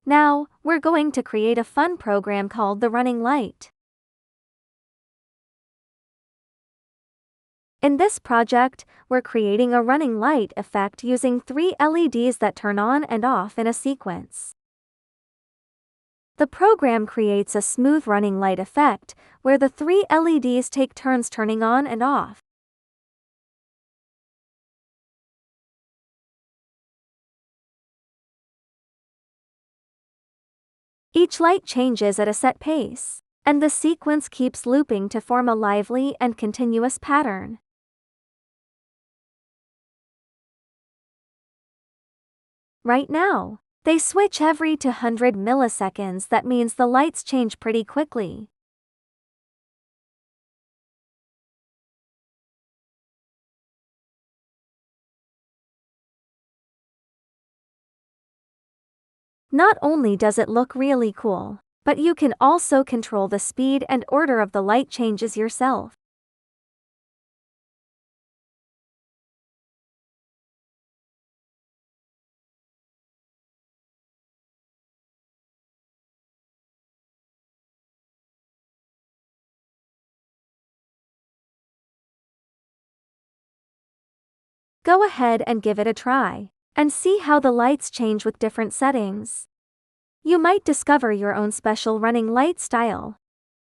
Now, we're going to create a fun program called the running light. In this project, we're creating a running light effect using 3 LEDs that turn on and off in a sequence. The program creates a smooth running light effect, where the 3 LEDs take turns turning on and off. Each light changes at a set pace, and the sequence keeps looping to form a lively and continuous pattern. Right now, they switch every 200 milliseconds. That means the lights change pretty quickly. Not only does it look really cool, but you can also control the speed and order of the light changes yourself. Go ahead and give it a try, and see how the lights change with different settings. You might discover your own special running light style.